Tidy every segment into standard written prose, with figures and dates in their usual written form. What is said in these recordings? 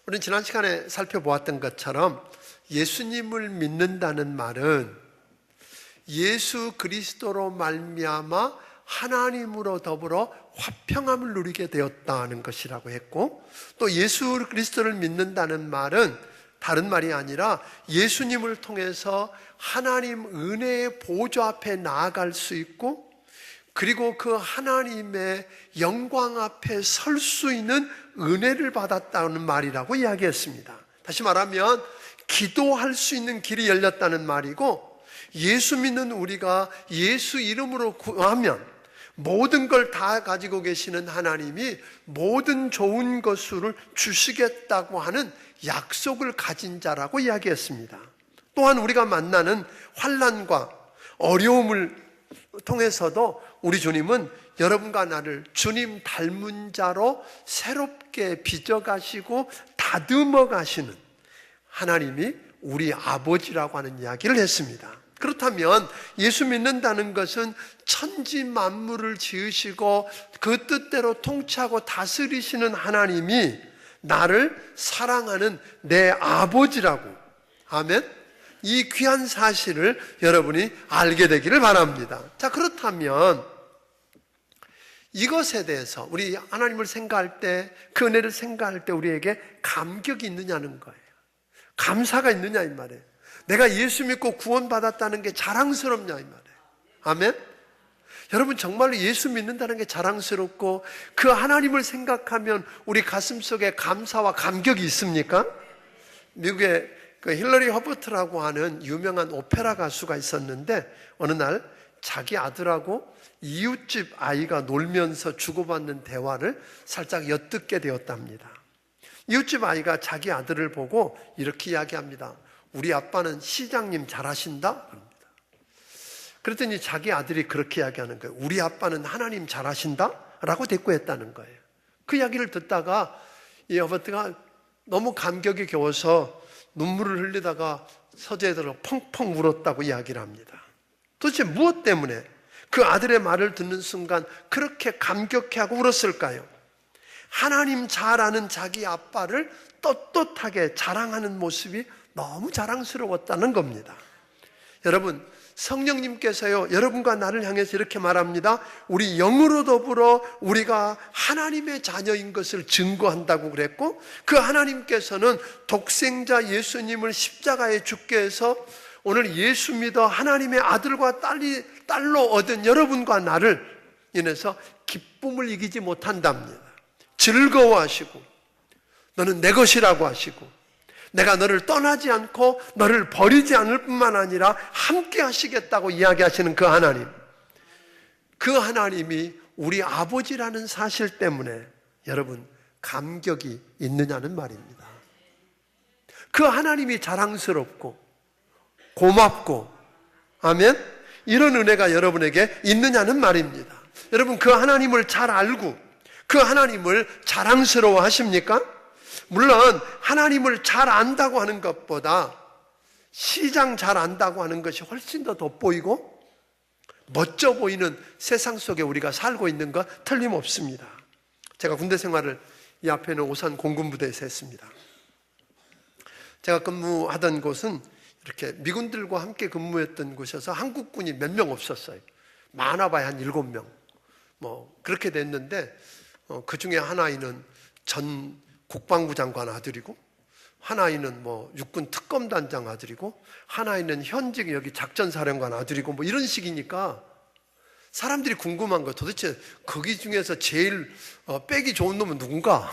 우리는 지난 시간에 살펴보았던 것처럼 예수님을 믿는다는 말은 예수 그리스도로 말미암아 하나님으로 더불어 화평함을 누리게 되었다는 것이라고 했고, 또 예수 그리스도를 믿는다는 말은 다른 말이 아니라 예수님을 통해서 하나님 은혜의 보좌 앞에 나아갈 수 있고, 그리고 그 하나님의 영광 앞에 설 수 있는 은혜를 받았다는 말이라고 이야기했습니다. 다시 말하면 기도할 수 있는 길이 열렸다는 말이고, 예수 믿는 우리가 예수 이름으로 구하면 모든 걸 다 가지고 계시는 하나님이 모든 좋은 것을 주시겠다고 하는 약속을 가진 자라고 이야기했습니다. 또한 우리가 만나는 환난과 어려움을 통해서도 우리 주님은 여러분과 나를 주님 닮은 자로 새롭게 빚어가시고 다듬어 가시는 하나님이 우리 아버지라고 하는 이야기를 했습니다. 그렇다면 예수 믿는다는 것은 천지 만물을 지으시고 그 뜻대로 통치하고 다스리시는 하나님이 나를 사랑하는 내 아버지라고, 아멘? 이 귀한 사실을 여러분이 알게 되기를 바랍니다. 자, 그렇다면 이것에 대해서 우리 하나님을 생각할 때, 그 은혜를 생각할 때 우리에게 감격이 있느냐는 거예요. 감사가 있느냐 이 말이에요. 내가 예수 믿고 구원받았다는 게 자랑스럽냐 이 말이에요. 아멘? 여러분, 정말로 예수 믿는다는 게 자랑스럽고 그 하나님을 생각하면 우리 가슴속에 감사와 감격이 있습니까? 미국의 그 힐러리 허버트라고 하는 유명한 오페라 가수가 있었는데, 어느 날 자기 아들하고 이웃집 아이가 놀면서 주고받는 대화를 살짝 엿듣게 되었답니다. 이웃집 아이가 자기 아들을 보고 이렇게 이야기합니다. 우리 아빠는 시장님 잘하신다? 그랬더니 자기 아들이 그렇게 이야기하는 거예요. 우리 아빠는 하나님 잘하신다? 라고 대꾸했다는 거예요. 그 이야기를 듣다가 이 허버트가 너무 감격이 겨워서 눈물을 흘리다가 서재에 들어 펑펑 울었다고 이야기를 합니다. 도대체 무엇 때문에 그 아들의 말을 듣는 순간 그렇게 감격해하고 울었을까요? 하나님 잘 아는 자기 아빠를 떳떳하게 자랑하는 모습이 너무 자랑스러웠다는 겁니다. 여러분, 성령님께서요, 여러분과 나를 향해서 이렇게 말합니다. 우리 영으로 더불어 우리가 하나님의 자녀인 것을 증거한다고 그랬고, 그 하나님께서는 독생자 예수님을 십자가에 죽게 해서 오늘 예수 믿어 하나님의 아들과 딸로 얻은 여러분과 나를 인해서 기쁨을 이기지 못한답니다. 즐거워하시고 너는 내 것이라고 하시고 내가 너를 떠나지 않고 너를 버리지 않을 뿐만 아니라 함께 하시겠다고 이야기하시는 그 하나님, 그 하나님이 우리 아버지라는 사실 때문에 여러분 감격이 있느냐는 말입니다. 그 하나님이 자랑스럽고 고맙고, 아멘? 이런 은혜가 여러분에게 있느냐는 말입니다. 여러분, 그 하나님을 잘 알고 그 하나님을 자랑스러워 하십니까? 물론 하나님을 잘 안다고 하는 것보다 시장 잘 안다고 하는 것이 훨씬 더 돋보이고 멋져 보이는 세상 속에 우리가 살고 있는 것 틀림없습니다. 제가 군대 생활을 이 앞에 있는 오산 공군부대에서 했습니다. 제가 근무하던 곳은 이렇게 미군들과 함께 근무했던 곳이어서 한국군이 몇 명 없었어요. 많아봐야 한 7명 그렇게 됐는데, 그 중에 하나이는 전 국방부 장관 아들이고, 하나이는 육군 특검단장 아들이고, 하나이는 현직 여기 작전사령관 아들이고 이런 식이니까 사람들이 궁금한 거예요. 도대체 거기 중에서 제일 빼기 좋은 놈은 누군가?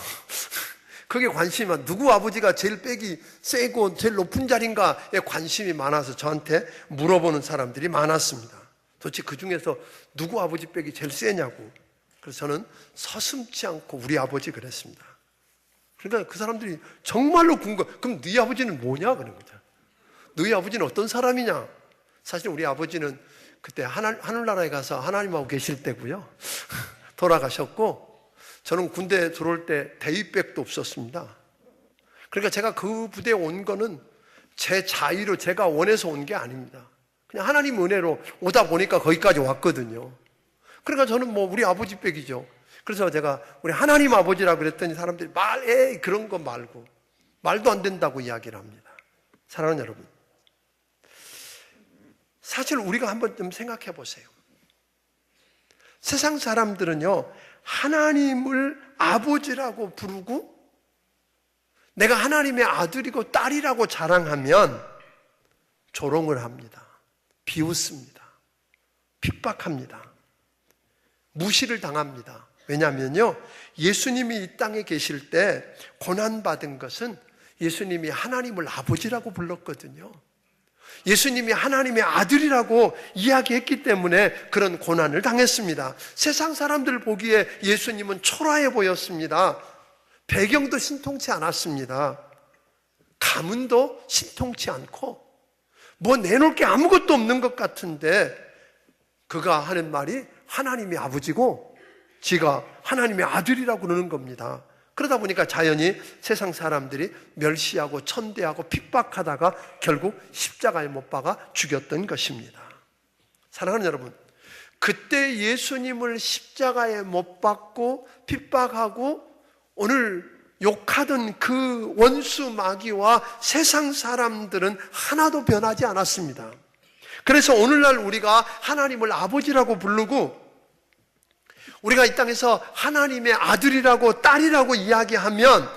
그게 관심이 많아. 누구 아버지가 제일 빼기 세고 제일 높은 자리인가에 관심이 많아서 저한테 물어보는 사람들이 많았습니다. 도대체 그 중에서 누구 아버지 빼기 제일 세냐고. 그래서 저는 서슴지 않고 우리 아버지 그랬습니다. 그러니까 그 사람들이 정말로 궁금해. 그럼 네 아버지는 뭐냐? 그런 거죠. 너희 아버지는 어떤 사람이냐? 사실 우리 아버지는 그때 하늘나라에 가서 하나님하고 계실 때고요. 돌아가셨고, 저는 군대에 들어올 때 대위백도 없었습니다. 그러니까 제가 그 부대에 온 거는 제 자의로 제가 원해서 온 게 아닙니다. 그냥 하나님 은혜로 오다 보니까 거기까지 왔거든요. 그러니까 저는 우리 아버지 백이죠. 그래서 제가 우리 하나님 아버지라고 그랬더니 사람들이 에이 그런 거 말고, 말도 안 된다고 이야기를 합니다. 사랑하는 여러분, 사실 우리가 한번 좀 생각해 보세요. 세상 사람들은요, 하나님을 아버지라고 부르고 내가 하나님의 아들이고 딸이라고 자랑하면 조롱을 합니다. 비웃습니다. 핍박합니다. 무시를 당합니다. 왜냐하면요, 예수님이 이 땅에 계실 때 고난받은 것은 예수님이 하나님을 아버지라고 불렀거든요. 예수님이 하나님의 아들이라고 이야기했기 때문에 그런 고난을 당했습니다. 세상 사람들 보기에 예수님은 초라해 보였습니다. 배경도 신통치 않았습니다. 가문도 신통치 않고 뭐 내놓을 게 아무것도 없는 것 같은데 그가 하는 말이 하나님의 아버지고 지가 하나님의 아들이라고 그러는 겁니다. 그러다 보니까 자연히 세상 사람들이 멸시하고 천대하고 핍박하다가 결국 십자가에 못 박아 죽였던 것입니다. 사랑하는 여러분, 그때 예수님을 십자가에 못 박고 핍박하고 오늘 욕하던 그 원수 마귀와 세상 사람들은 하나도 변하지 않았습니다. 그래서 오늘날 우리가 하나님을 아버지라고 부르고 우리가 이 땅에서 하나님의 아들이라고 딸이라고 이야기하면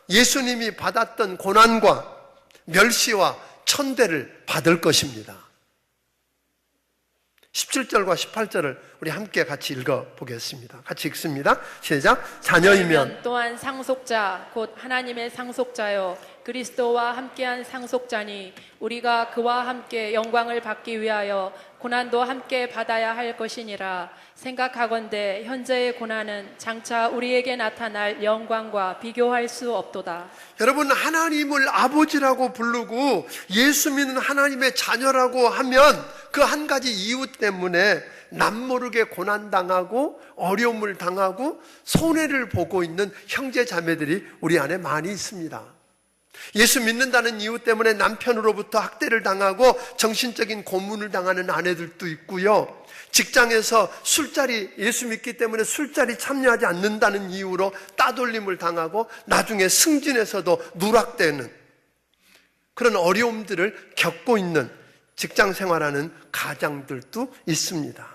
예수님이 받았던 고난과 멸시와 천대를 받을 것입니다. 17절과 18절을 우리 함께 같이 읽어보겠습니다. 같이 읽습니다. 시작. 자녀이면 또한 상속자 곧 하나님의 상속자요 그리스도와 함께한 상속자니 우리가 그와 함께 영광을 받기 위하여 고난도 함께 받아야 할 것이니라. 생각하건대 현재의 고난은 장차 우리에게 나타날 영광과 비교할 수 없도다. 여러분, 하나님을 아버지라고 부르고 예수 믿는 하나님의 자녀라고 하면 그 한 가지 이유 때문에 남모르게 고난당하고 어려움을 당하고 손해를 보고 있는 형제 자매들이 우리 안에 많이 있습니다. 예수 믿는다는 이유 때문에 남편으로부터 학대를 당하고 정신적인 고문을 당하는 아내들도 있고요. 직장에서 술자리, 예수 믿기 때문에 술자리 참여하지 않는다는 이유로 따돌림을 당하고 나중에 승진에서도 누락되는 그런 어려움들을 겪고 있는 직장 생활하는 가장들도 있습니다.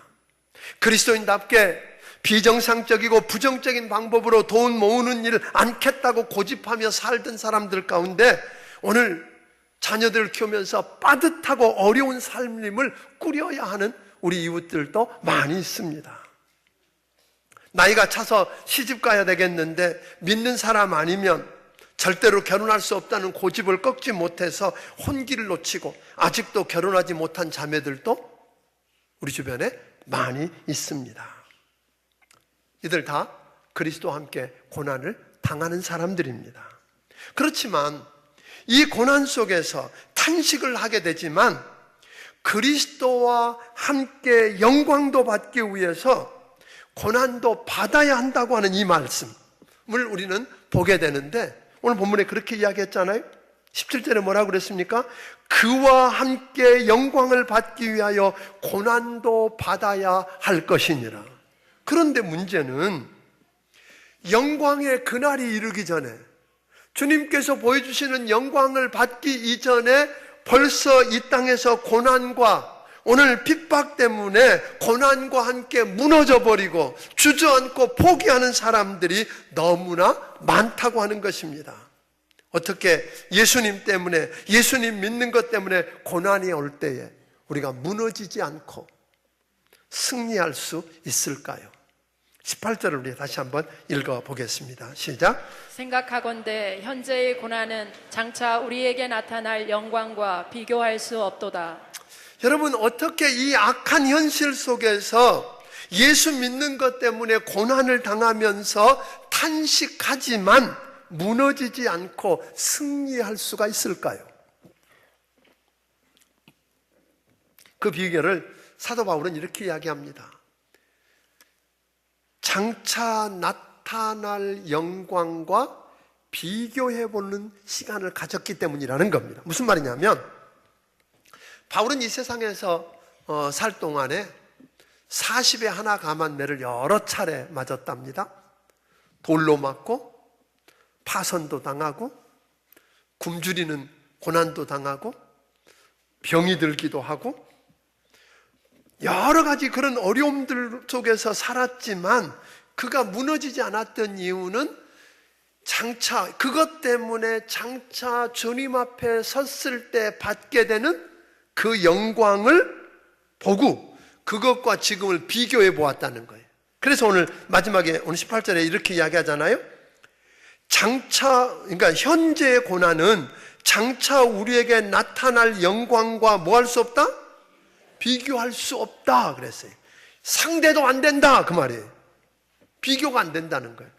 그리스도인답게 비정상적이고 부정적인 방법으로 돈 모으는 일을 않겠다고 고집하며 살던 사람들 가운데 오늘 자녀들을 키우면서 빠듯하고 어려운 삶을 꾸려야 하는 우리 이웃들도 많이 있습니다. 나이가 차서 시집 가야 되겠는데 믿는 사람 아니면 절대로 결혼할 수 없다는 고집을 꺾지 못해서 혼기를 놓치고 아직도 결혼하지 못한 자매들도 우리 주변에 많이 있습니다. 이들 다 그리스도와 함께 고난을 당하는 사람들입니다. 그렇지만 이 고난 속에서 탄식을 하게 되지만 그리스도와 함께 영광도 받기 위해서 고난도 받아야 한다고 하는 이 말씀을 우리는 보게 되는데 오늘 본문에 그렇게 이야기했잖아요. 17절에 뭐라고 그랬습니까? 그와 함께 영광을 받기 위하여 고난도 받아야 할 것이니라. 그런데 문제는 영광의 그날이 이르기 전에 주님께서 보여주시는 영광을 받기 이전에 벌써 이 땅에서 고난과 오늘 핍박 때문에 고난과 함께 무너져 버리고 주저앉고 포기하는 사람들이 너무나 많다고 하는 것입니다. 어떻게 예수님 때문에, 예수님 믿는 것 때문에 고난이 올 때에 우리가 무너지지 않고 승리할 수 있을까요? 18절을 우리 다시 한번 읽어보겠습니다. 시작. 생각하건대 현재의 고난은 장차 우리에게 나타날 영광과 비교할 수 없도다. 여러분, 어떻게 이 악한 현실 속에서 예수 믿는 것 때문에 고난을 당하면서 탄식하지만 무너지지 않고 승리할 수가 있을까요? 그 비결을 사도 바울은 이렇게 이야기합니다. 장차 나타날 영광과 비교해보는 시간을 가졌기 때문이라는 겁니다. 무슨 말이냐면 바울은 이 세상에서 살 동안에 40에 하나 감한 매를 여러 차례 맞았답니다. 돌로 맞고 파선도 당하고 굶주리는 고난도 당하고 병이 들기도 하고 여러 가지 그런 어려움들 속에서 살았지만 그가 무너지지 않았던 이유는 장차 그것 때문에 장차 주님 앞에 섰을 때 받게 되는 그 영광을 보고 그것과 지금을 비교해 보았다는 거예요. 그래서 오늘 마지막에 오늘 18절에 이렇게 이야기하잖아요. 장차, 그러니까 현재의 고난은 장차 우리에게 나타날 영광과 뭐 할 수 없다? 비교할 수 없다 그랬어요. 상대도 안 된다 그 말이에요. 비교가 안 된다는 거예요.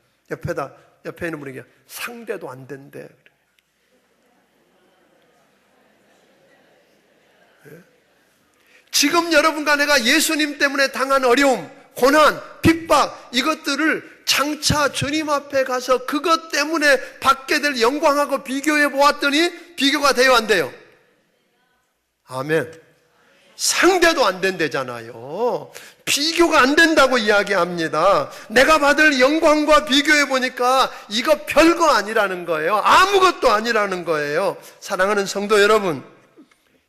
옆에 있는 분에게 상대도 안 된대. 지금 여러분과 내가 예수님 때문에 당한 어려움, 고난, 핍박 이것들을 장차 주님 앞에 가서 그것 때문에 받게 될 영광하고 비교해 보았더니 비교가 돼요 안 돼요? 아멘. 상대도 안 된대잖아요. 비교가 안 된다고 이야기합니다. 내가 받을 영광과 비교해 보니까 이거 별거 아니라는 거예요. 아무것도 아니라는 거예요. 사랑하는 성도 여러분,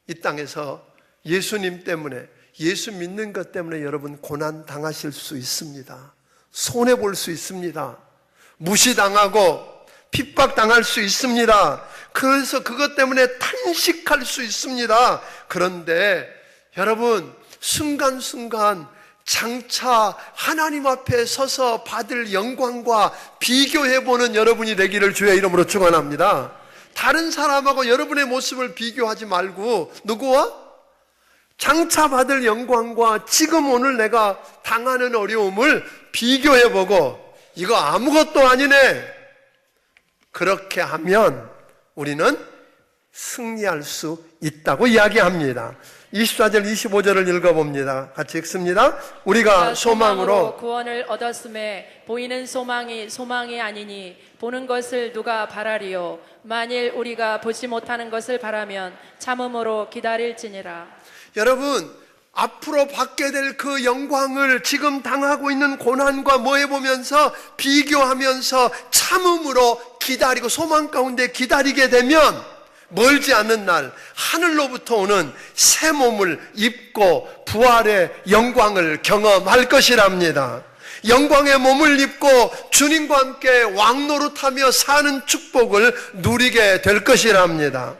이 땅에서 예수님 때문에, 예수 믿는 것 때문에 여러분 고난 당하실 수 있습니다. 손해볼 수 있습니다. 무시당하고 핍박당할 수 있습니다. 그래서 그것 때문에 탄식할 수 있습니다. 그런데 여러분 순간순간 장차 하나님 앞에 서서 받을 영광과 비교해보는 여러분이 되기를 주의 이름으로 축원합니다. 다른 사람하고 여러분의 모습을 비교하지 말고 누구와? 장차 받을 영광과 지금 오늘 내가 당하는 어려움을 비교해보고 이거 아무것도 아니네. 그렇게 하면 우리는 승리할 수 있다고 이야기합니다. 24절 25절을 읽어봅니다. 같이 읽습니다. 우리가 소망으로 구원을 얻었음에 보이는 소망이 아니니 보는 것을 누가 바라리요. 만일 우리가 보지 못하는 것을 바라면 참음으로 기다릴지니라. 여러분 앞으로 받게 될 그 영광을 지금 당하고 있는 고난과 뭐 해보면서 비교하면서 참음으로 기다리고 소망 가운데 기다리게 되면 멀지 않는 날 하늘로부터 오는 새 몸을 입고 부활의 영광을 경험할 것이랍니다. 영광의 몸을 입고 주님과 함께 왕노릇하며 사는 축복을 누리게 될 것이랍니다.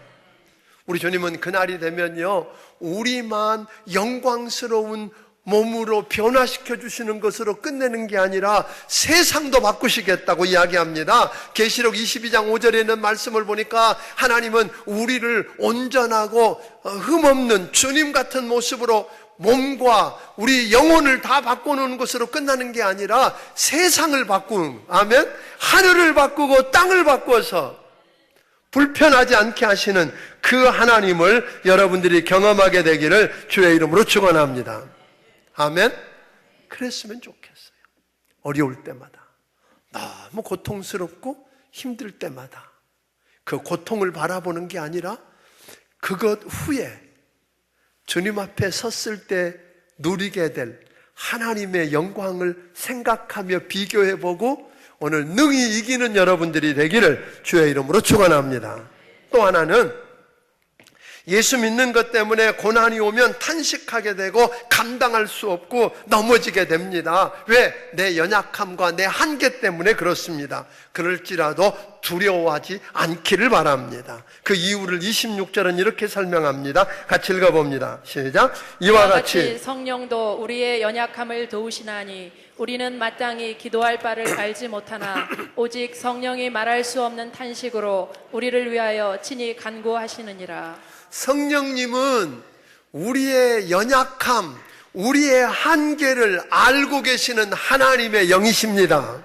우리 주님은 그날이 되면요 우리만 영광스러운 몸으로 변화시켜 주시는 것으로 끝내는 게 아니라 세상도 바꾸시겠다고 이야기합니다. 계시록 22장 5절에 있는 말씀을 보니까 하나님은 우리를 온전하고 흠없는 주님 같은 모습으로 몸과 우리 영혼을 다 바꿔놓은 것으로 끝나는 게 아니라 세상을 바꾸는, 아멘, 하늘을 바꾸고 땅을 바꿔서 불편하지 않게 하시는 그 하나님을 여러분들이 경험하게 되기를 주의 이름으로 축원합니다. 아멘. 그랬으면 좋겠어요. 어려울 때마다, 너무 고통스럽고 힘들 때마다 그 고통을 바라보는 게 아니라 그것 후에 주님 앞에 섰을 때 누리게 될 하나님의 영광을 생각하며 비교해보고 오늘 능히 이기는 여러분들이 되기를 주의 이름으로 축원합니다. 또 하나는 예수 믿는 것 때문에 고난이 오면 탄식하게 되고 감당할 수 없고 넘어지게 됩니다. 왜? 내 연약함과 내 한계 때문에 그렇습니다. 그럴지라도 두려워하지 않기를 바랍니다. 그 이유를 26절은 이렇게 설명합니다. 같이 읽어봅니다. 시작. 이와 같이 성령도 우리의 연약함을 도우시나니 우리는 마땅히 기도할 바를 알지 못하나 오직 성령이 말할 수 없는 탄식으로 우리를 위하여 친히 간구하시느니라. 성령님은 우리의 연약함, 우리의 한계를 알고 계시는 하나님의 영이십니다.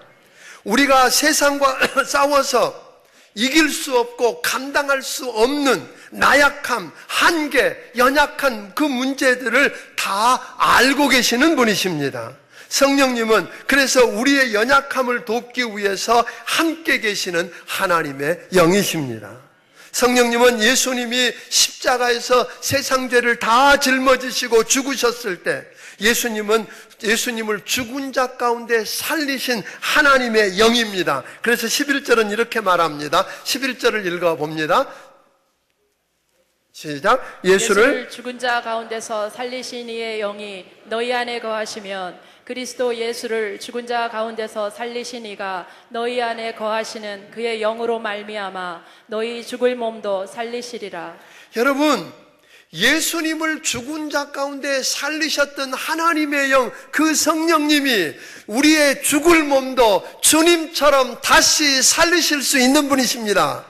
우리가 세상과 싸워서 이길 수 없고 감당할 수 없는 나약함, 한계, 연약한 그 문제들을 다 알고 계시는 분이십니다. 성령님은 그래서 우리의 연약함을 돕기 위해서 함께 계시는 하나님의 영이십니다. 성령님은 예수님이 십자가에서 세상 죄를 다 짊어지시고 죽으셨을 때 예수님을 죽은 자 가운데 살리신 하나님의 영입니다. 그래서 11절은 이렇게 말합니다. 11절을 읽어봅니다. 시작. 예수를 죽은 자 가운데서 살리신 이의 영이 너희 안에 거하시면 그리스도 예수를 죽은 자 가운데서 살리신 이가 너희 안에 거하시는 그의 영으로 말미암아 너희 죽을 몸도 살리시리라. 여러분, 예수님을 죽은 자 가운데 살리셨던 하나님의 영, 그 성령님이 우리의 죽을 몸도 주님처럼 다시 살리실 수 있는 분이십니다.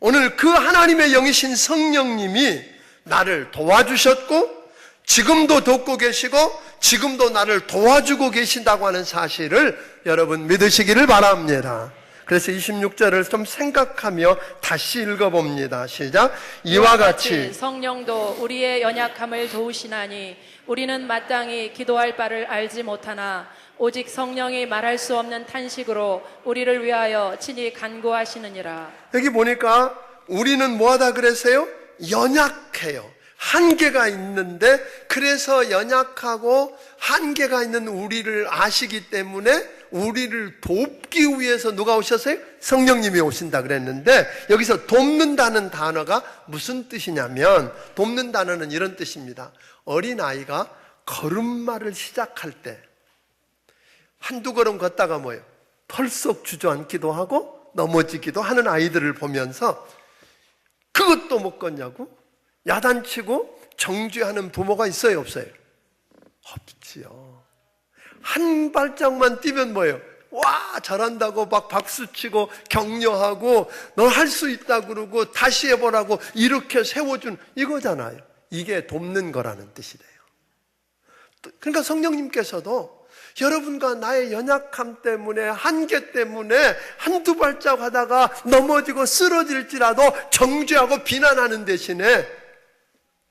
오늘 그 하나님의 영이신 성령님이 나를 도와주셨고 지금도 돕고 계시고 지금도 나를 도와주고 계신다고 하는 사실을 여러분 믿으시기를 바랍니다. 그래서 26절을 좀 생각하며 다시 읽어봅니다. 시작. 이와 같이 성령도 우리의 연약함을 도우시나니 우리는 마땅히 기도할 바를 알지 못하나 오직 성령이 말할 수 없는 탄식으로 우리를 위하여 친히 간구하시느니라. 여기 보니까 우리는 뭐하다 그랬어요? 연약해요. 한계가 있는데 그래서 연약하고 한계가 있는 우리를 아시기 때문에 우리를 돕기 위해서 누가 오셨어요? 성령님이 오신다 그랬는데 여기서 돕는다는 단어가 무슨 뜻이냐면 돕는 단어는 이런 뜻입니다. 어린아이가 걸음마를 시작할 때 한두 걸음 걷다가 뭐예요? 털썩 주저앉기도 하고 넘어지기도 하는 아이들을 보면서 그것도 못 걷냐고 야단치고 정죄하는 부모가 있어요, 없어요? 없지요. 한 발짝만 뛰면 뭐예요? 와, 잘한다고 막 박수치고 격려하고 너 할 수 있다 그러고 다시 해보라고 이렇게 세워준 이거잖아요. 이게 돕는 거라는 뜻이래요. 그러니까 성령님께서도 여러분과 나의 연약함 때문에 한계 때문에 한두 발짝 하다가 넘어지고 쓰러질지라도 정죄하고 비난하는 대신에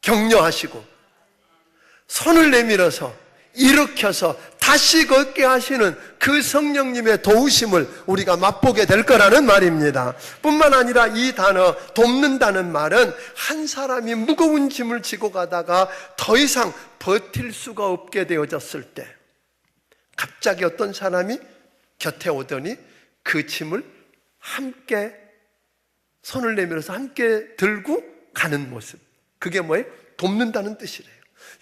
격려하시고 손을 내밀어서 일으켜서 다시 걷게 하시는 그 성령님의 도우심을 우리가 맛보게 될 거라는 말입니다. 뿐만 아니라 이 단어 돕는다는 말은 한 사람이 무거운 짐을 지고 가다가 더 이상 버틸 수가 없게 되어졌을 때 갑자기 어떤 사람이 곁에 오더니 그 짐을 함께 손을 내밀어서 함께 들고 가는 모습, 그게 뭐예요? 돕는다는 뜻이래요.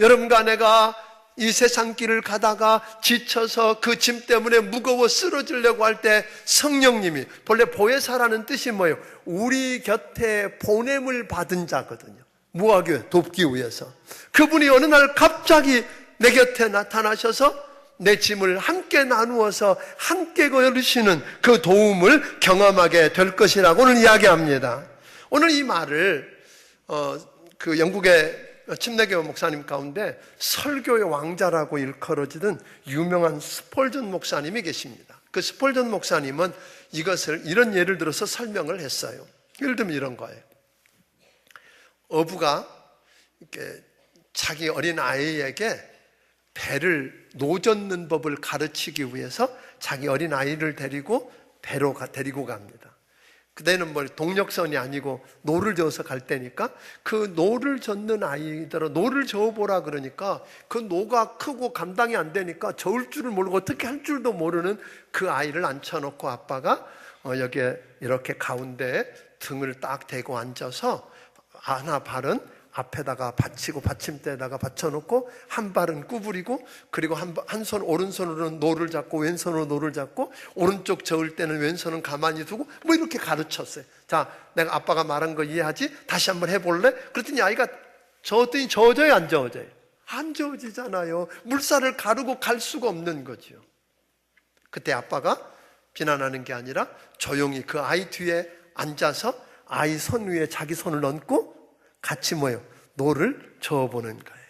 여러분과 내가 이 세상 길을 가다가 지쳐서 그 짐 때문에 무거워 쓰러지려고 할 때 성령님이, 본래 보혜사라는 뜻이 뭐예요? 우리 곁에 보냄을 받은 자거든요. 뭐하기? 돕기 위해서. 그분이 어느 날 갑자기 내 곁에 나타나셔서 내 짐을 함께 나누어서 함께 걸으시는 그 도움을 경험하게 될 것이라고 오늘 이야기합니다. 오늘 이 말을 그 영국의 침례교회 목사님 가운데 설교의 왕자라고 일컬어지던 유명한 스펄전 목사님이 계십니다. 그 스펄전 목사님은 이것을 이런 예를 들어서 설명을 했어요. 예를 들면 이런 거예요. 어부가 이렇게 자기 어린 아이에게 배를 노젓는 법을 가르치기 위해서 자기 어린 아이를 데리고 배로 데리고 갑니다. 그때는 뭐 동력선이 아니고 노를 저어서 갈 때니까 그 노를 젓는 아이들은 노를 저어보라 그러니까 그 노가 크고 감당이 안 되니까 저을 줄을 모르고 어떻게 할 줄도 모르는 그 아이를 앉혀놓고 아빠가 여기에 이렇게 가운데에 등을 딱 대고 앉아서 하나 발은 앞에다가 받치고 받침대에다가 받쳐놓고 한 발은 구부리고 그리고 한 손 오른손으로는 노를 잡고 왼손으로 노를 잡고 오른쪽 저을 때는 왼손은 가만히 두고 뭐 이렇게 가르쳤어요. 자, 내가 아빠가 말한 거 이해하지? 다시 한번 해볼래? 그랬더니 아이가 저었더니 저어져요, 안 저어져요? 안 저어지잖아요. 물살을 가르고 갈 수가 없는 거죠. 그때 아빠가 비난하는 게 아니라 조용히 그 아이 뒤에 앉아서 아이 손 위에 자기 손을 얹고 같이 뭐예요? 노를 저어보는 거예요.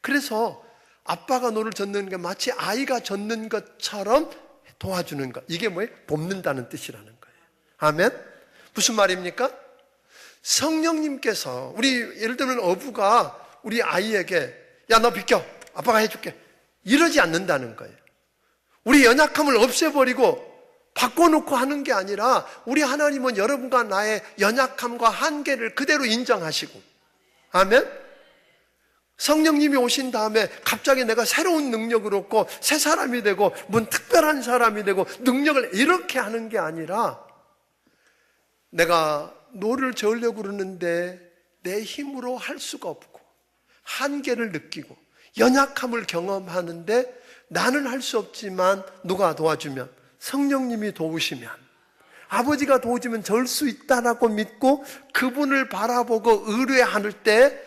그래서 아빠가 노를 젓는 게 마치 아이가 젓는 것처럼 도와주는 것. 이게 뭐예요? 돕는다는 뜻이라는 거예요. 아멘? 무슨 말입니까? 성령님께서 우리 예를 들면 어부가 우리 아이에게 야, 너 비켜. 아빠가 해줄게. 이러지 않는다는 거예요. 우리 연약함을 없애버리고 바꿔놓고 하는 게 아니라 우리 하나님은 여러분과 나의 연약함과 한계를 그대로 인정하시고 아멘? 성령님이 오신 다음에 갑자기 내가 새로운 능력을 얻고 새 사람이 되고 뭔 특별한 사람이 되고 능력을 이렇게 하는 게 아니라 내가 노를 저으려고 그러는데 내 힘으로 할 수가 없고 한계를 느끼고 연약함을 경험하는데 나는 할 수 없지만 누가 도와주면, 성령님이 도우시면, 아버지가 도와주면 저을 수 있다라고 믿고 그분을 바라보고 의뢰할 때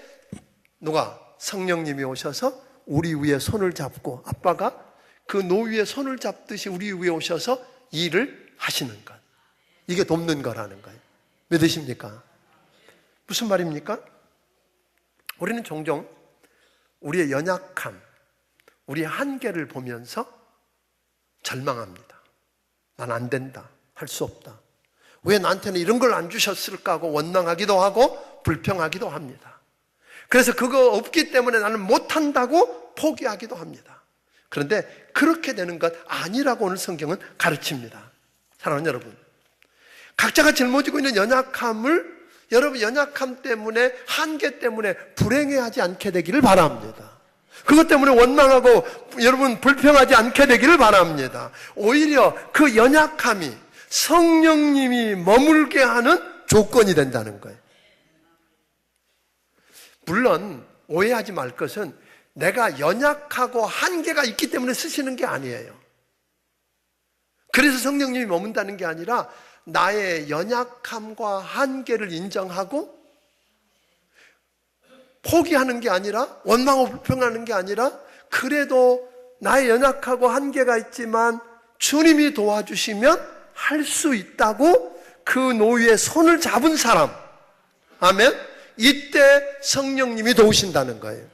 누가? 성령님이 오셔서 우리 위에 손을 잡고, 아빠가 그 노 위에 손을 잡듯이 우리 위에 오셔서 일을 하시는 것. 이게 돕는 거라는 거예요. 믿으십니까? 무슨 말입니까? 우리는 종종 우리의 연약함, 우리의 한계를 보면서 절망합니다. 난 안 된다, 할 수 없다, 왜 나한테는 이런 걸 안 주셨을까 하고 원망하기도 하고 불평하기도 합니다. 그래서 그거 없기 때문에 나는 못한다고 포기하기도 합니다. 그런데 그렇게 되는 것 아니라고 오늘 성경은 가르칩니다. 사랑하는 여러분, 각자가 짊어지고 있는 연약함을 여러분 연약함 때문에, 한계 때문에 불행해하지 않게 되기를 바랍니다. 그것 때문에 원망하고 여러분 불평하지 않게 되기를 바랍니다. 오히려 그 연약함이 성령님이 머물게 하는 조건이 된다는 거예요. 물론 오해하지 말 것은 내가 연약하고 한계가 있기 때문에 쓰시는 게 아니에요. 그래서 성령님이 머문다는 게 아니라 나의 연약함과 한계를 인정하고 포기하는 게 아니라, 원망하고 불평하는 게 아니라, 그래도 나의 연약하고 한계가 있지만 주님이 도와주시면 할 수 있다고 그 노위에 손을 잡은 사람, 아멘? 이때 성령님이 도우신다는 거예요.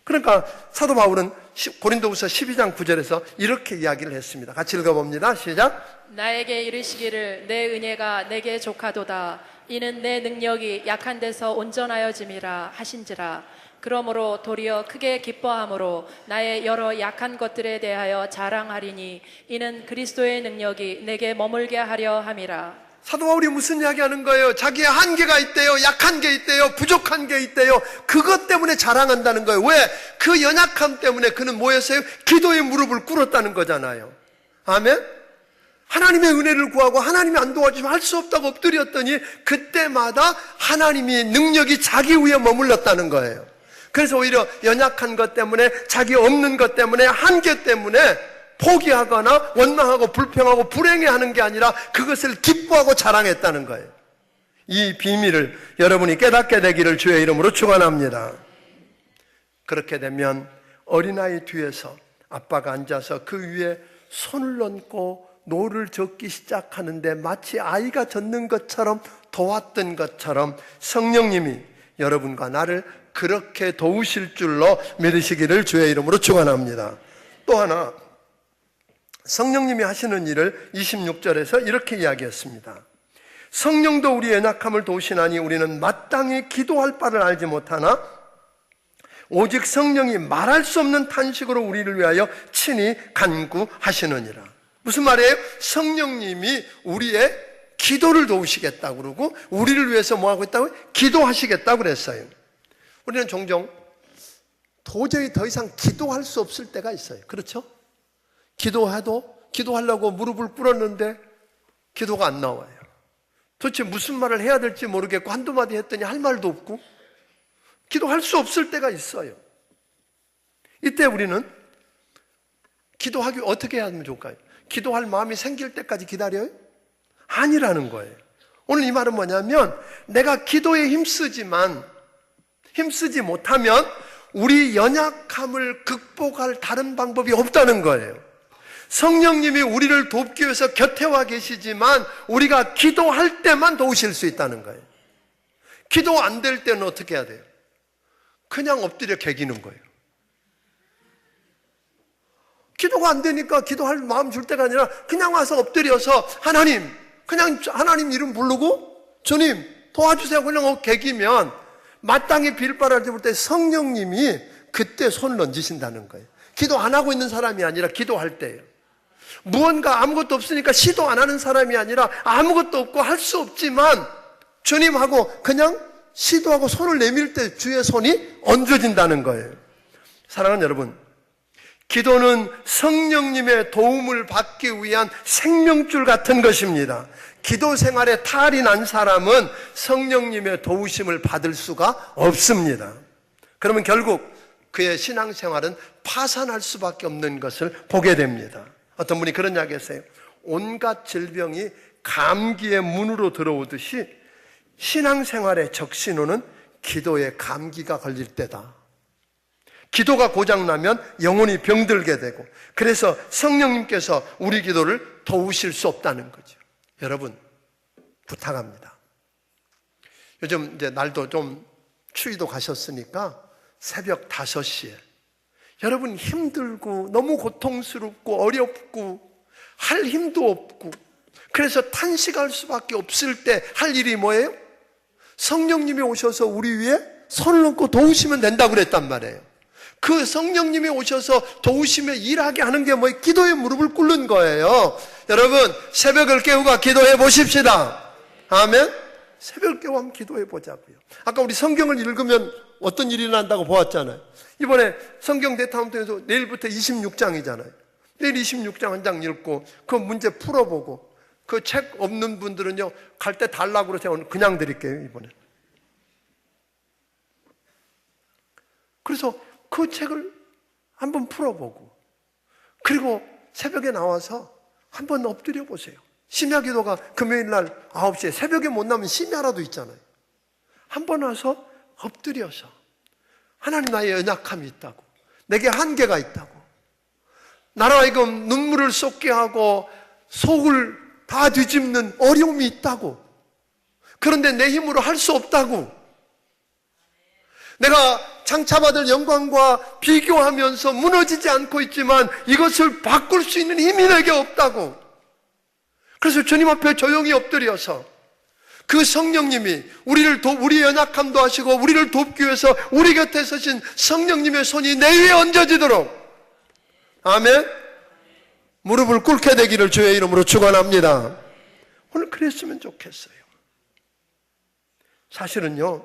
그러니까 사도 바울은 고린도후서 12장 9절에서 이렇게 이야기를 했습니다. 같이 읽어봅니다. 시작. 나에게 이르시기를 내 은혜가 내게 족하도다. 이는 내 능력이 약한 데서 온전하여짐이라 하신지라. 그러므로 도리어 크게 기뻐함으로 나의 여러 약한 것들에 대하여 자랑하리니 이는 그리스도의 능력이 내게 머물게 하려 함이라. 사도 바울이 무슨 이야기 하는 거예요? 자기의 한계가 있대요, 약한 게 있대요, 부족한 게 있대요. 그것 때문에 자랑한다는 거예요. 왜? 그 연약함 때문에 그는 뭐였어요? 기도의 무릎을 꿇었다는 거잖아요. 아멘? 하나님의 은혜를 구하고 하나님이 안 도와주면 할 수 없다고 엎드렸더니 그때마다 하나님이 능력이 자기 위에 머물렀다는 거예요. 그래서 오히려 연약한 것 때문에, 자기 없는 것 때문에, 한계 때문에 포기하거나 원망하고 불평하고 불행해하는 게 아니라 그것을 기뻐하고 자랑했다는 거예요. 이 비밀을 여러분이 깨닫게 되기를 주의 이름으로 축원합니다. 그렇게 되면 어린아이 뒤에서 아빠가 앉아서 그 위에 손을 얹고 노를 젓기 시작하는데 마치 아이가 젓는 것처럼 도왔던 것처럼 성령님이 여러분과 나를 그렇게 도우실 줄로 믿으시기를 주의 이름으로 축원합니다. 또 하나, 성령님이 하시는 일을 26절에서 이렇게 이야기했습니다. 성령도 우리의 연약함을 도우시나니 우리는 마땅히 기도할 바를 알지 못하나 오직 성령이 말할 수 없는 탄식으로 우리를 위하여 친히 간구하시느니라. 무슨 말이에요? 성령님이 우리의 기도를 도우시겠다고 그러고 우리를 위해서 뭐하고 있다고요? 기도하시겠다고 그랬어요. 우리는 종종 도저히 더 이상 기도할 수 없을 때가 있어요. 그렇죠? 기도하려고 무릎을 꿇었는데 기도가 안 나와요. 도대체 무슨 말을 해야 될지 모르겠고 한두 마디 했더니 할 말도 없고 기도할 수 없을 때가 있어요. 이때 우리는 기도하기 어떻게 하면 좋을까요? 기도할 마음이 생길 때까지 기다려요? 아니라는 거예요. 오늘 이 말은 뭐냐면 내가 기도에 힘쓰지 못하면 우리 연약함을 극복할 다른 방법이 없다는 거예요. 성령님이 우리를 돕기 위해서 곁에 와 계시지만 우리가 기도할 때만 도우실 수 있다는 거예요. 기도 안 될 때는 어떻게 해야 돼요? 그냥 엎드려 개기는 거예요. 기도가 안 되니까 기도할 마음 줄 때가 아니라 그냥 와서 엎드려서 그냥 하나님 이름 부르고 주님 도와주세요 그냥 개기면 마땅히 빌 바를 알지 못해 성령님이 그때 손을 얹으신다는 거예요. 기도 안 하고 있는 사람이 아니라 기도할 때예요. 무언가 아무것도 없으니까 시도 안 하는 사람이 아니라 아무것도 없고 할 수 없지만 주님하고 그냥 시도하고 손을 내밀 때 주의 손이 얹어진다는 거예요. 사랑하는 여러분, 기도는 성령님의 도움을 받기 위한 생명줄 같은 것입니다. 기도 생활에 탈이 난 사람은 성령님의 도우심을 받을 수가 없습니다. 그러면 결국 그의 신앙생활은 파산할 수밖에 없는 것을 보게 됩니다. 어떤 분이 그런 이야기 했어요. 온갖 질병이 감기의 문으로 들어오듯이 신앙생활의 적신호는 기도에 감기가 걸릴 때다. 기도가 고장나면 영혼이 병들게 되고, 그래서 성령님께서 우리 기도를 도우실 수 없다는 거죠. 여러분, 부탁합니다. 요즘 이제 날도 좀 추위도 가셨으니까 새벽 5시에 여러분 힘들고 너무 고통스럽고 어렵고 할 힘도 없고 그래서 탄식할 수밖에 없을 때 할 일이 뭐예요? 성령님이 오셔서 우리 위에 손을 얹고 도우시면 된다고 그랬단 말이에요. 그 성령님이 오셔서 도우시며 일하게 하는 게 뭐예요? 기도에 무릎을 꿇는 거예요. 여러분, 새벽을 깨우고 기도해 보십시다. 아멘? 새벽을 깨우고 한번 기도해 보자고요. 아까 우리 성경을 읽으면 어떤 일이 난다고 보았잖아요. 이번에 성경 대탐험에서 내일부터 26장이잖아요. 내일 26장 한 장 읽고 그 문제 풀어보고, 그 책 없는 분들은요 갈 때 달라고 그래서 오늘 그냥 드릴게요. 이번에. 그래서 그 책을 한번 풀어보고, 그리고 새벽에 나와서 한번 엎드려 보세요. 심야 기도가 금요일 날 9시에, 새벽에 못 나면 심야라도 있잖아요. 한번 와서 엎드려서, 하나님, 나의 연약함이 있다고, 내게 한계가 있다고, 나로 하여금 눈물을 쏟게 하고 속을 다 뒤집는 어려움이 있다고, 그런데 내 힘으로 할 수 없다고, 내가 장차받을 영광과 비교하면서 무너지지 않고 있지만 이것을 바꿀 수 있는 힘이 내게 없다고. 그래서 주님 앞에 조용히 엎드려서 그 성령님이 우리의 연약함도 하시고 우리를 돕기 위해서 우리 곁에 서신 성령님의 손이 내 위에 얹어지도록, 아멘, 무릎을 꿇게 되기를 주의 이름으로 축원합니다. 오늘 그랬으면 좋겠어요. 사실은요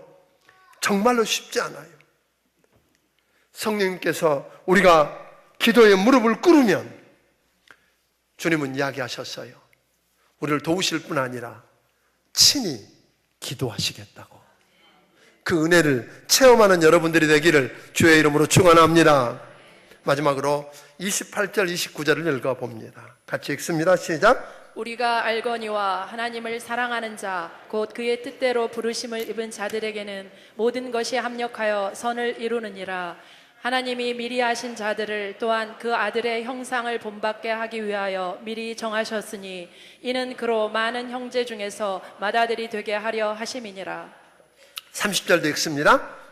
정말로 쉽지 않아요. 성령님께서 우리가 기도에 무릎을 꿇으면 주님은 이야기하셨어요. 우리를 도우실 뿐 아니라 친히 기도하시겠다고. 그 은혜를 체험하는 여러분들이 되기를 주의 이름으로 축원합니다. 마지막으로 28절 29절을 읽어봅니다. 같이 읽습니다. 시작. 우리가 알거니와 하나님을 사랑하는 자, 곧 그의 뜻대로 부르심을 입은 자들에게는 모든 것이 합력하여 선을 이루느니라. 하나님이 미리 하신 자들을 또한 그 아들의 형상을 본받게 하기 위하여 미리 정하셨으니 이는 그로 많은 형제 중에서 맏아들이 되게 하려 하심이니라. 30절도 읽습니다.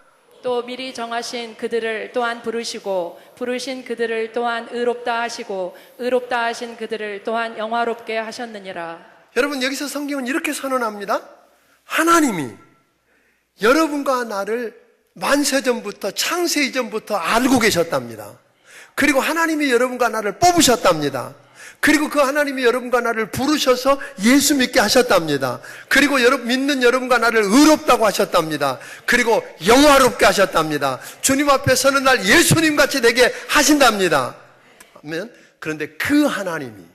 또 미리 정하신 그들을 또한 부르시고 부르신 그들을 또한 의롭다 하시고 의롭다 하신 그들을 또한 영화롭게 하셨느니라. 여러분, 여기서 성경은 이렇게 선언합니다. 하나님이 여러분과 나를 만세전부터, 창세 이전부터 알고 계셨답니다. 그리고 하나님이 여러분과 나를 뽑으셨답니다. 그리고 그 하나님이 여러분과 나를 부르셔서 예수 믿게 하셨답니다. 그리고 믿는 여러분과 나를 의롭다고 하셨답니다. 그리고 영화롭게 하셨답니다. 주님 앞에 서는 날 예수님 같이 되게 하신답니다. 아멘. 그런데 그 하나님이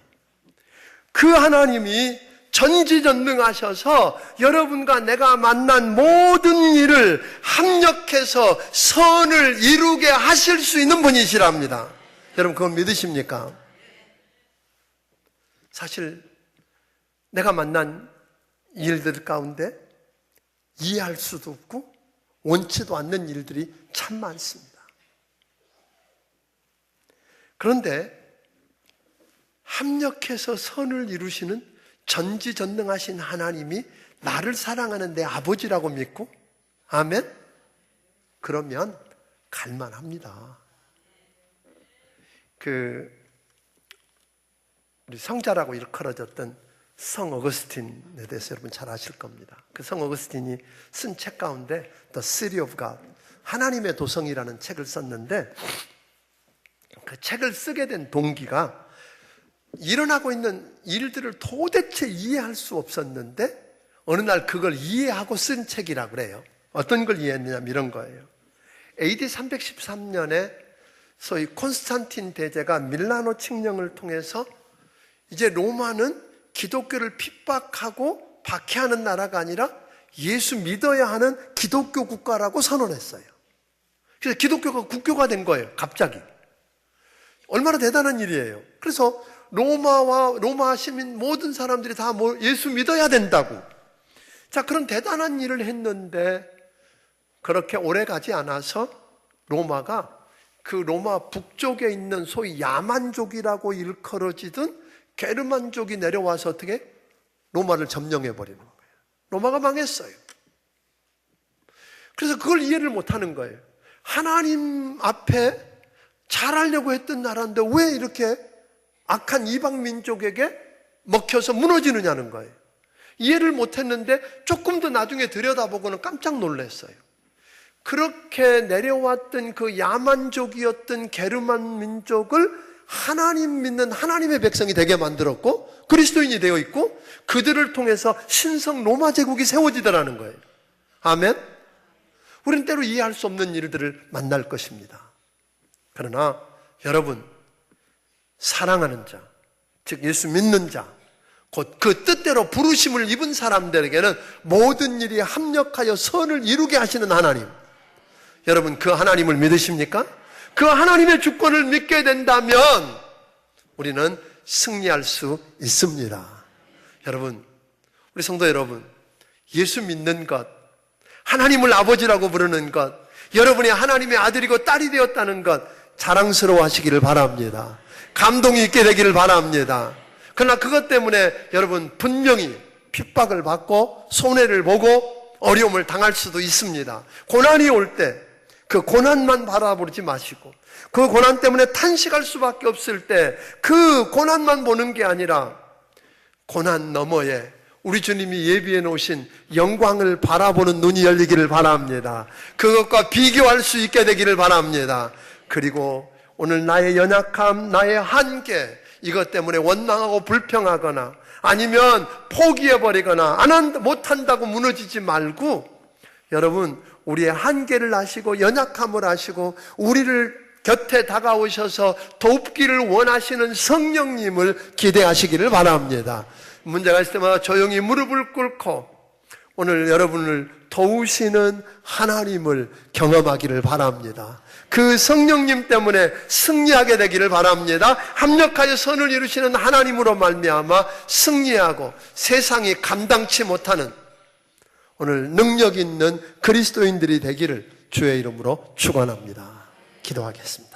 전지전능하셔서 여러분과 내가 만난 모든 일을 합력해서 선을 이루게 하실 수 있는 분이시랍니다. 여러분, 그건 믿으십니까? 사실 내가 만난 일들 가운데 이해할 수도 없고 원치도 않는 일들이 참 많습니다. 그런데 합력해서 선을 이루시는 전지전능하신 하나님이 나를 사랑하는 내 아버지라고 믿고, 아멘? 그러면 갈만합니다. 우리 성자라고 일컬어졌던 성 어거스틴에 대해서 여러분 잘 아실 겁니다. 그 성 어거스틴이 쓴 책 가운데 The City of God, 하나님의 도성이라는 책을 썼는데, 그 책을 쓰게 된 동기가 일어나고 있는 일들을 도대체 이해할 수 없었는데 어느 날 그걸 이해하고 쓴 책이라고 그래요. 어떤 걸 이해했느냐면 이런 거예요. AD 313년에 소위 콘스탄틴 대제가 밀라노 칙령을 통해서 이제 로마는 기독교를 핍박하고 박해하는 나라가 아니라 예수 믿어야 하는 기독교 국가라고 선언했어요. 그래서 기독교가 국교가 된 거예요, 갑자기. 얼마나 대단한 일이에요. 그래서 로마 시민 모든 사람들이 다 예수 믿어야 된다고. 자, 그런 대단한 일을 했는데 그렇게 오래 가지 않아서 로마가 그 로마 북쪽에 있는 소위 야만족이라고 일컬어지던 게르만족이 내려와서 어떻게? 로마를 점령해 버리는 거예요. 로마가 망했어요. 그래서 그걸 이해를 못하는 거예요. 하나님 앞에 잘하려고 했던 나라인데 왜 이렇게 악한 이방 민족에게 먹혀서 무너지느냐는 거예요. 이해를 못했는데 조금 더 나중에 들여다보고는 깜짝 놀랐어요. 그렇게 내려왔던 그 야만족이었던 게르만 민족을 하나님 믿는 하나님의 백성이 되게 만들었고 그리스도인이 되어 있고 그들을 통해서 신성 로마 제국이 세워지더라는 거예요. 아멘? 우리는 때로 이해할 수 없는 일들을 만날 것입니다. 그러나 여러분, 사랑하는 자, 즉 예수 믿는 자, 곧 그 뜻대로 부르심을 입은 사람들에게는 모든 일이 합력하여 선을 이루게 하시는 하나님, 여러분 그 하나님을 믿으십니까? 그 하나님의 주권을 믿게 된다면 우리는 승리할 수 있습니다. 여러분, 우리 성도 여러분, 예수 믿는 것, 하나님을 아버지라고 부르는 것, 여러분이 하나님의 아들이고 딸이 되었다는 것 자랑스러워 하시기를 바랍니다. 감동이 있게 되기를 바랍니다. 그러나 그것 때문에 여러분 분명히 핍박을 받고 손해를 보고 어려움을 당할 수도 있습니다. 고난이 올 때 그 고난만 바라보지 마시고 그 고난 때문에 탄식할 수밖에 없을 때 그 고난만 보는 게 아니라 고난 너머에 우리 주님이 예비해 놓으신 영광을 바라보는 눈이 열리기를 바랍니다. 그것과 비교할 수 있게 되기를 바랍니다. 그리고 오늘 나의 연약함, 나의 한계, 이것 때문에 원망하고 불평하거나 아니면 포기해버리거나 못한다고 무너지지 말고 여러분, 우리의 한계를 아시고 연약함을 아시고 우리를 곁에 다가오셔서 돕기를 원하시는 성령님을 기대하시기를 바랍니다. 문제가 있을 때마다 조용히 무릎을 꿇고 오늘 여러분을 도우시는 하나님을 경험하기를 바랍니다. 그 성령님 때문에 승리하게 되기를 바랍니다. 합력하여 선을 이루시는 하나님으로 말미암아 승리하고 세상이 감당치 못하는 오늘 능력 있는 그리스도인들이 되기를 주의 이름으로 축원합니다. 기도하겠습니다.